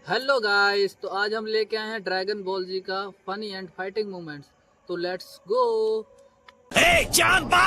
Hello guys, तो आज हम लेके आए हैं ड्रैगन बॉल जी का फनी एंड फाइटिंग मोमेंट्स। तो लेट्स गो। चांपा,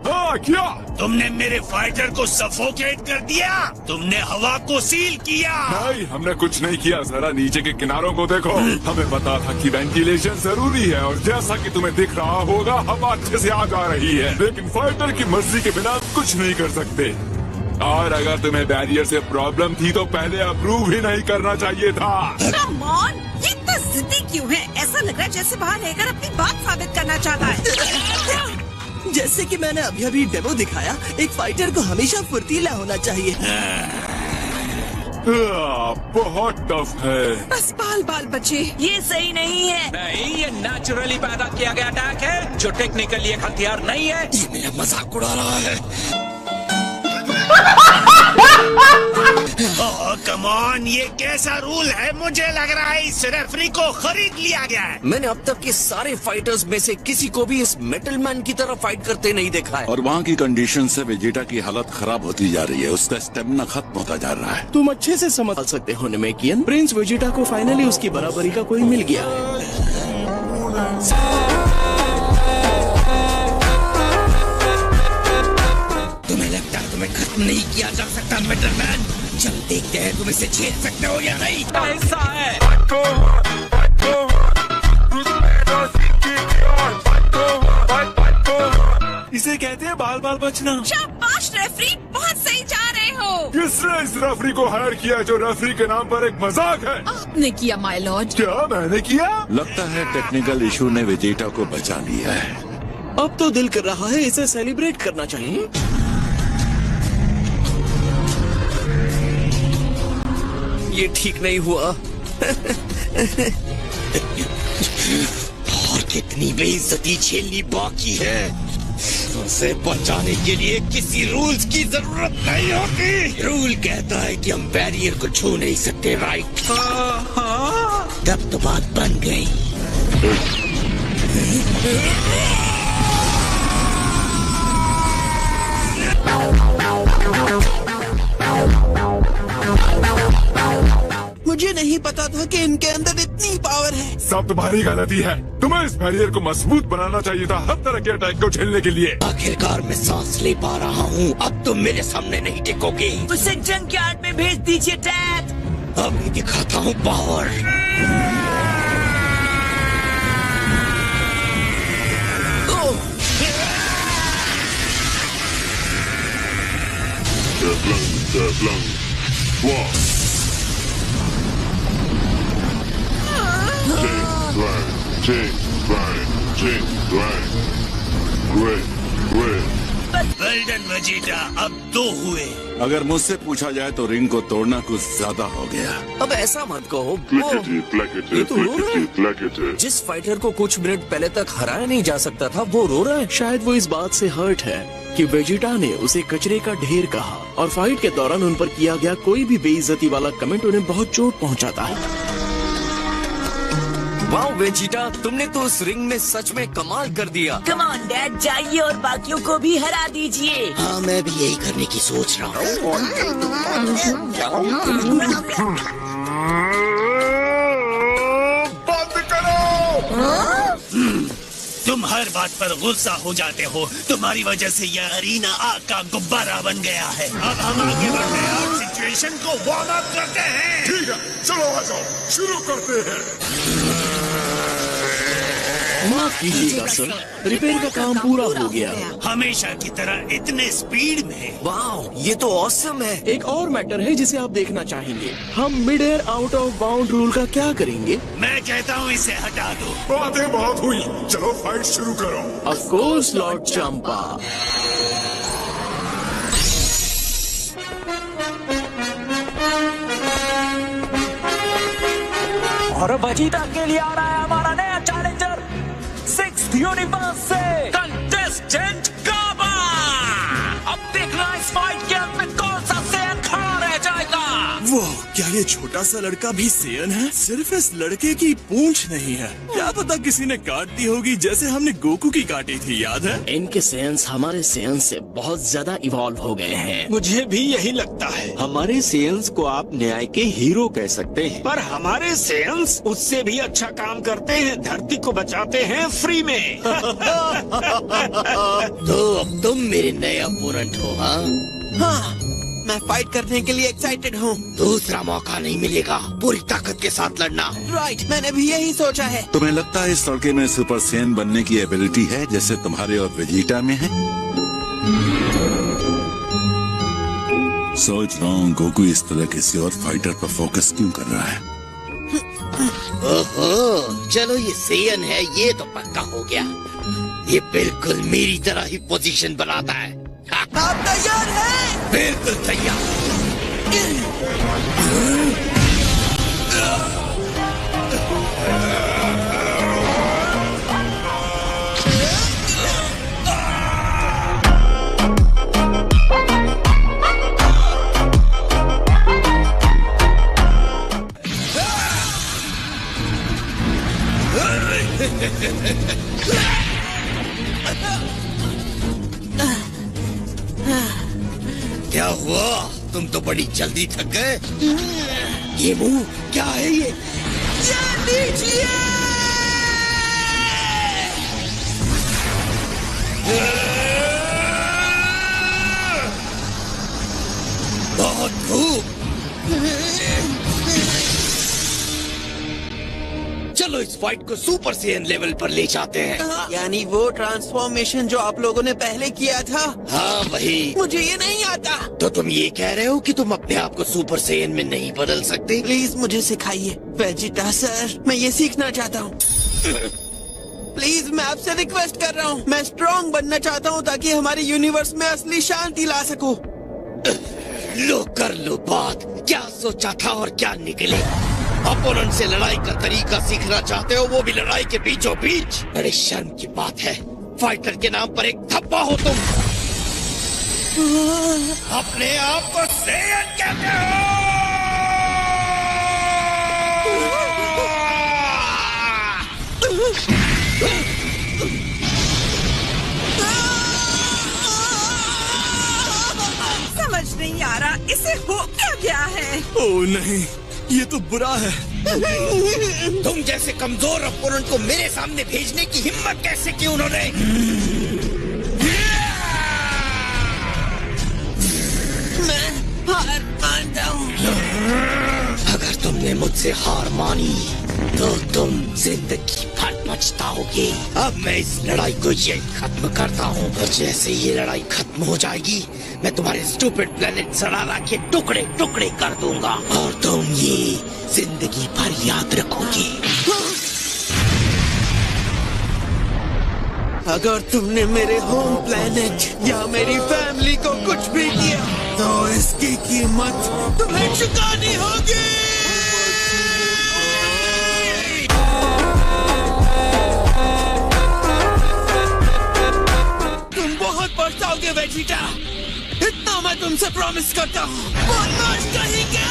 हाँ क्या? तुमने मेरे फाइटर को सफोकेट कर दिया। तुमने हवा को सील किया। नहीं, हमने कुछ नहीं किया। जरा नीचे के किनारों को देखो। हमें पता था कि वेंटिलेशन जरूरी है और जैसा कि तुम्हें दिख रहा होगा हवा अच्छे से आ जा रही है, लेकिन फाइटर की मर्जी के बिना कुछ नहीं कर सकते। और अगर तुम्हें बैरियर से प्रॉब्लम थी तो पहले अप्रूव ही नहीं करना चाहिए था। Come on, ये इतना जिद्दी क्यों है? ऐसा लग रहा है जैसे बाहर रहकर अपनी बात साबित करना चाहता है। जैसे कि मैंने अभी अभी डेमो दिखाया, एक फाइटर को हमेशा फुर्तीला होना चाहिए। बहुत टफ है। बस बाल बाल बचे। ये सही नहीं है। नहीं, ये नेचुरली पैदा किया गया अटैक है जो टेक्निकली एक हथियार नहीं है। ये मेरा मजाक उड़ा रहा है। कम ऑन, ये कैसा रूल है? मुझे लग रहा है इस रेफरी को खरीद लिया गया है। मैंने अब तक के सारे फाइटर्स में से किसी को भी इस मेटल मैन की तरह फाइट करते नहीं देखा है। और वहाँ की कंडीशन से वेजिटा की हालत खराब होती जा रही है। उसका स्टेमिना खत्म होता जा रहा है। तुम अच्छे से समझ सकते हो नेमेकियन, प्रिंस वेजिटा को फाइनली उसकी बराबरी का कोई मिल गया। तुम्हें लगता है तुम्हें खत्म नहीं किया जा सकता मेटल मैन? चल देखते हैं तुम इसे झेल सकते हो या नहीं। ऐसा है। इसे कहते हैं बाल बाल बचना। शाबाश रेफरी, बहुत सही जा रहे हो। किसने इस रेफरी को हायर किया जो रेफरी के नाम पर एक मजाक है? आपने किया माय लॉर्ड। क्या मैंने किया? लगता है टेक्निकल इशू ने वेजिटा को बचा लिया है। अब तो दिल कर रहा है इसे सेलिब्रेट करना चाहिए। ये ठीक नहीं हुआ। और कितनी बेइज्जती झेलनी बाकी है। उसे बचाने के लिए किसी रूल्स की जरूरत नहीं होती। रूल कहता है कि हम बैरियर को छू नहीं सकते, राइट? तब तो बात बन गई। मुझे नहीं पता था कि इनके अंदर इतनी पावर है। सब तुम्हारी गलती है। तुम्हें इस बैरियर को मजबूत बनाना चाहिए था हर तरह के अटैक को झेलने के लिए। आखिरकार मैं सांस ले पा रहा हूँ। अब तुम मेरे सामने नहीं टिकोगे। उसे जंकयार्ड में भेज दीजिए डैड। अभी दिखाता हूँ पावर। वेल्डन वेजिटा, अब 2 हुए। अगर मुझसे पूछा जाए तो रिंग को तोड़ना कुछ ज्यादा हो गया। अब ऐसा मत कहो। ये तो रो रहा है। जिस फाइटर को कुछ मिनट पहले तक हराया नहीं जा सकता था वो रो रहा है। शायद वो इस बात से हर्ट है कि वेजिटा ने उसे कचरे का ढेर कहा और फाइट के दौरान उन पर किया गया कोई भी बेइज्जती वाला कमेंट उन्हें बहुत चोट पहुंचाता है। वाह वेजिटा, तुमने तो उस रिंग में सच में कमाल कर दिया। कम ऑन डैड, जाइए और बाकियों को भी हरा दीजिए। हाँ, मैं भी यही करने की सोच रहा हूँ। बंद करो। तुम हर बात पर गुस्सा हो जाते हो। तुम्हारी वजह से यह अरीना आग का गुब्बारा बन गया है। अब हम आगे बढ़ते हैं और सिचुएशन को वार्म अप करते हैं। ठीक है, चलो आ जाओ, शुरू करते हैं। माफ कीजिएगा सर, रिपेयर का काम पूरा हो गया। हमेशा की तरह इतने स्पीड में। वाह, ये तो ऑसम है। एक और मैटर है जिसे आप देखना चाहेंगे। हम mid air out of bound rule का क्या करेंगे? मैं कहता हूँ इसे हटा दो। बातें बहुत हुई, चलो फाइट शुरू करो। Of course Lord Champa. और वेजिटा के लिए आ रहा है हमारा नया चैलेंजर, 6th यूनिवर्स से कंटेस्टेंट काबा। अब देखना इस फाइट के अंत में कौन सा शेर खड़ा रह जाएगा। वो क्या ये छोटा सा लड़का भी सेयन है? सिर्फ इस लड़के की पूंछ नहीं है, क्या पता किसी ने काट दी होगी, जैसे हमने गोकू की काटी थी, याद है? इनके सेयंस हमारे सेयंस से बहुत ज्यादा इवॉल्व हो गए हैं। मुझे भी यही लगता है। हमारे सेयंस को आप न्याय के हीरो कह सकते हैं, पर हमारे सेयंस उससे भी अच्छा काम करते हैं, धरती को बचाते हैं फ्री में। तो अब तुम मेरे नए अपोनेंट हो? हाँ, मैं फाइट करने के लिए एक्साइटेड हूँ। दूसरा मौका नहीं मिलेगा पूरी ताकत के साथ लड़ना। राइट, मैंने भी यही सोचा है। तुम्हें लगता है इस लड़के में सुपर सेयन बनने की एबिलिटी है, जैसे तुम्हारे और वेजिटा में है? सोच रहा हूँ गोकू इस तरह किसी और फाइटर पर फोकस क्यों कर रहा है। ओहो, चलो ये सेयन है, ये तो पक्का हो गया। ये बिल्कुल मेरी तरह ही पोजीशन बनाता है। आप तैयार हैं? बिल्कुल तैयार। क्या हुआ? तुम तो बड़ी जल्दी थक गए। ये मुंह क्या है ये? लीजिए। बहुत धूप। चलो इस फाइट को सुपर सेयन लेवल पर ले जाते हैं। यानी वो ट्रांसफॉर्मेशन जो आप लोगों ने पहले किया था? हाँ वही। मुझे ये नहीं आता। तो तुम ये कह रहे हो कि तुम अपने आप को सुपर सेयन में नहीं बदल सकते? प्लीज मुझे सिखाइए वेजिटा सर, मैं ये सीखना चाहता हूँ। प्लीज मैं आपसे रिक्वेस्ट कर रहा हूँ, मैं स्ट्रॉन्ग बनना चाहता हूँ ताकि हमारे यूनिवर्स में असली शांति ला सकूं। लो कर लो बात, क्या सोचा था और क्या निकले। अपोनेंट से लड़ाई का तरीका सीखना चाहते हो, वो भी लड़ाई के बीचों बीच। बड़े शर्म की बात है, फाइटर के नाम पर एक धब्बा हो तुम। अपने आप को सेयन कहते हो? समझ नहीं आ रहा इसे हो क्या गया है। ओह नहीं, ये तो बुरा है। तुम जैसे कमजोर अपोनेंट को मेरे सामने भेजने की हिम्मत कैसे की उन्होंने? मैं हार मानता हूँ। अगर तुमने मुझसे हार मानी तो तुम जिंदगी भर पछताओगे। अब मैं इस लड़ाई को ये खत्म करता हूँ, और जैसे ये लड़ाई खत्म हो जाएगी मैं तुम्हारे स्टूपिड प्लेनेट सरारा के टुकड़े टुकड़े कर दूंगा, और तुम ये जिंदगी भर याद रखोगे। अगर तुमने मेरे होम प्लेनेट या मेरी फैमिली को कुछ भी किया तो इसकी कीमत तुम्हें चुकानी होगी। तुम बहुत पछताओगे वेजिटा, इतना मैं तुमसे प्रॉमिस करता हूँ। बदमाश कहेंगे।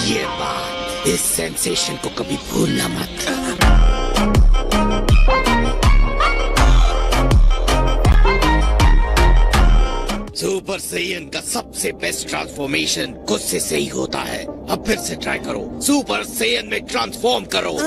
ये बात, इस सेंसेशन को कभी भूलना मत। सुपर सेयन का सबसे बेस्ट ट्रांसफॉर्मेशन गुस्से से ही होता है। अब फिर से ट्राई करो, सुपर सेयन में ट्रांसफॉर्म करो।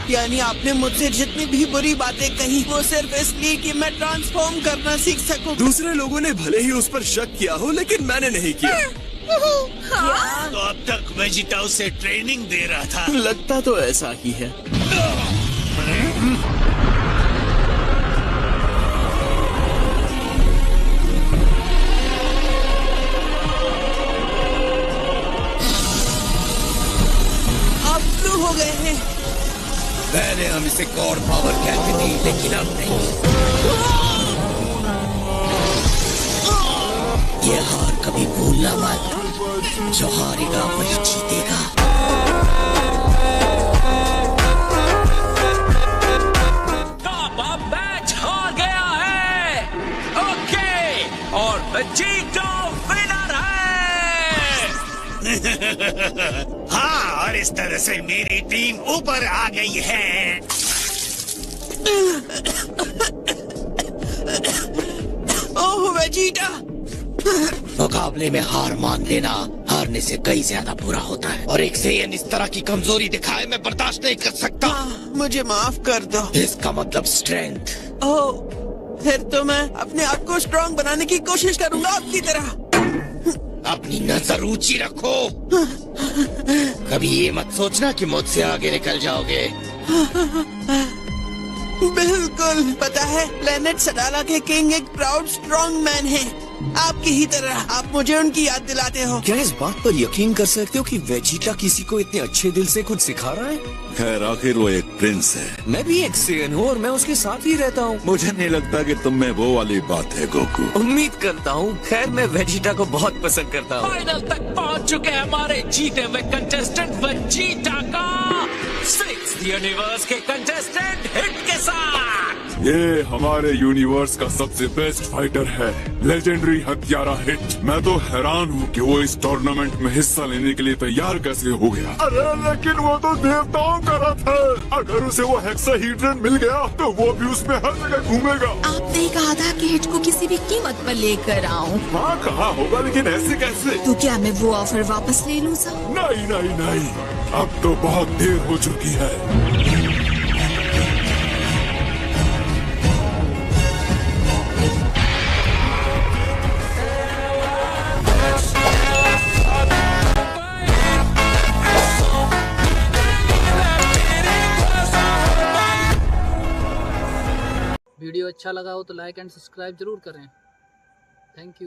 यानी आपने मुझसे जितनी भी बुरी बातें कही वो सिर्फ इसलिए कि मैं ट्रांसफॉर्म करना सीख सकूं। दूसरे लोगों ने भले ही उस पर शक किया हो, लेकिन मैंने नहीं किया। तो अब तक वेजिटा उसे ट्रेनिंग दे रहा था। लगता तो ऐसा ही है। आप शुरू हो गए हैं। पहले हम इसे गॉड पावर कहते थे, लेकिन अब नहीं। ये हार कभी भूलना मत। जो हारेगा वही जीतेगा। मैच हार गया है। ओके, और वेजिटा विनर है। हाँ, और इस तरह से मेरी टीम ऊपर आ गई है। ओह वेजिटा, मुकाबले में हार मान लेना हारने से कई ज्यादा बुरा होता है, और एक सेयन इस तरह की कमजोरी दिखाए मैं बर्दाश्त नहीं कर सकता। मुझे माफ कर दो। इसका मतलब स्ट्रेंथ। ओह, फिर तो मैं अपने आप को स्ट्रांग बनाने की कोशिश करूंगा आपकी तरह। अपनी नजर ऊंची रखो। कभी ये मत सोचना कि मुझसे आगे निकल जाओगे। बिल्कुल, पता है प्लेनेट सडाला के किंग एक प्राउड स्ट्रॉन्ग मैन है, आपकी ही तरह। आप मुझे उनकी याद दिलाते हो। क्या इस बात पर यकीन कर सकते हो कि वेजिटा किसी को इतने अच्छे दिल से कुछ सिखा रहा है? खैर, आखिर वो एक प्रिंस है। मैं भी एक सेयन हूँ और मैं उसके साथ ही रहता हूँ। मुझे नहीं लगता कि तुम में वो वाली बात है गोकू। उम्मीद करता हूँ। खैर, मैं वेजिटा को बहुत पसंद करता हूँ। फाइनल तक पहुंच चुके हैं हमारे जीते हुए कंटेस्टेंट वेजिटा का 6th यूनिवर्स के कंटेस्टेंट हिट के साथ। ये हमारे यूनिवर्स का सबसे बेस्ट फाइटर है, लेजेंडरी हत्यारा हिट। मैं तो हैरान हूँ कि वो इस टूर्नामेंट में हिस्सा लेने के लिए तैयार कैसे हो गया। अरे लेकिन वो तो देवताओं का रथ है। अगर उसे वो हेक्साहीड्रन मिल गया तो वो भी उसमें हर जगह घूमेगा। आपने कहा था कि हिट को किसी भी कीमत पर लेकर आऊं। हाँ, कहा होगा, लेकिन ऐसे कैसे? तो क्या मैं वो ऑफर वापस ले लूं सर? नहीं नहीं नहीं, अब तो बहुत देर हो चुकी है। वीडियो अच्छा लगा हो तो लाइक एंड सब्सक्राइब जरूर करें। Thank you.